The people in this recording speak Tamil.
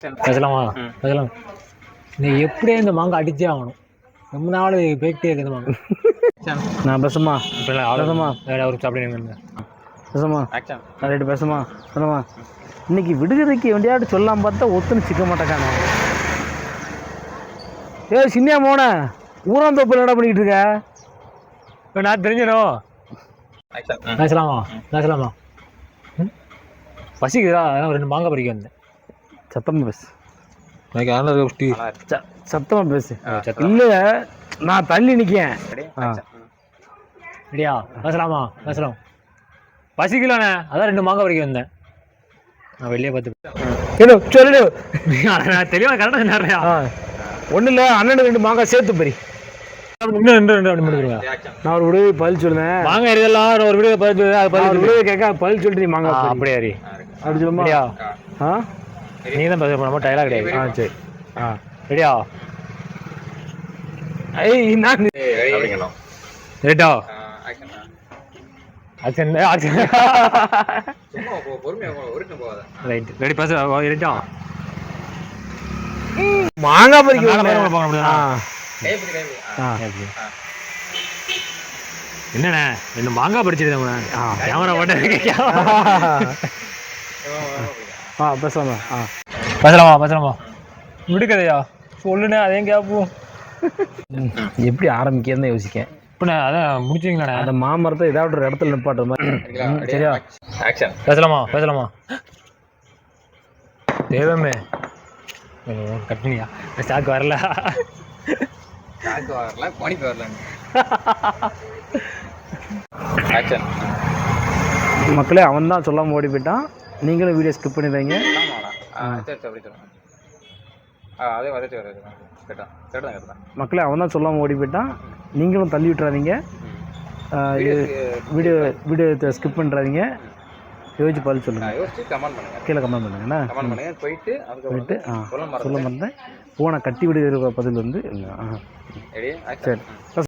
பேசலாமா? பேசலாம். நீ எப்படியே இந்த மாங்காய் அடிச்சே ஆகணும். ரொம்ப நாள் போய்கிட்டே இருக்குது மாங்காய். நான் பேசுமா? பேசமா? அவருக்கு சாப்பிடுங்க. பேசுமா? ரைட்டு பேசுமா? சொல்லுமா? இன்னைக்கு விடுகதைக்கு வேண்டியாட்டு சொல்லாம பார்த்தா ஒத்துன்னு சிக்க மாட்டேக்கானே. சின்னியா மோன ஊராந்தோப்பில் என்ன பண்ணிக்கிட்டு இருக்க? இப்போ நான் தெரிஞ்சிடும். பேசலாமா? பேசலாமா? பசிக்குதா? அதான் ஒரு 2 மாங்காய் பறிக்க வந்தேன். சத்தமாக பேசு. சத்தமாக பேசு. இல்லை நான் தள்ளி நிற்கேன். ரெடியா? பேசலாமா? பேசலாம். பசிக்கலாண்ணே, அதான் 2 மாங்காய் பறிக்க வந்தேன். நான் வெளியே பார்த்து சொல்லு. நான் தெளிவாக கரெக்டாக சொன்னாரியா? ஒன்றும் இல்லை, அண்ணனுக்கு 2 மாங்காய் சேர்த்து பறி. இன்னும் 2 அப்படி முடிஞ்சிருவேன். நான் ஒரு விடுவை பதில் சொல்லுவேன். மாங்காய் இதெல்லாம் ஒரு வீடியோ பதில் விடுவை கேட்க பதில் சொல்லிட்டு மாங்காய் அப்படியே ஹரி அப்படி சொல்லுமா? நீ தான் பேச நம்ம டைலாக் கிடையாது. சரி. ரெடியா? நான் ரெடியா? ரெடி பேச ரெடியா? மாங்காய் பறிக்க என்னண்ணே 2 மாங்காய் பறிச்சிருக்கேன். கேமரா பேசலாமா? பேசலாமா? பேசலாமா? விடுக்கதையா சொல்லுண்ணே, அதையும் கேட்போம். எப்படி ஆரம்பிக்கிறதுன்னு யோசிக்கேன். இப்போ அதான் முடிச்சுங்களா? அந்த மாமரத்தை ஏதாவது ஒரு இடத்துல நிப்பாட்டுற மாதிரி. சரியா? பேசலாமா? பேசலாமா? தேவமே கட்டினியா? ஸ்டாக் வரல. மக்களே, அவன் தான் சொல்லாமல் ஓடி போயிட்டான். நீங்களும் வீடியோ ஸ்கிப் பண்ணிடுறீங்க. மக்களே, அவன் தான் சொல்லாமல் ஓடி போயிட்டான். நீங்களும் தள்ளி விட்டுறாதீங்க. வீடியோ ஸ்கிப் பண்ணுறாதீங்க. யோசிச்சு பதில் சொல்லுங்கள். கீழே கமெண்ட் பண்ணுங்கண்ணா. போயிட்டு சொல்ல மாட்டேன். போனை கட்டி விடுகிற பதில் வந்து சரி.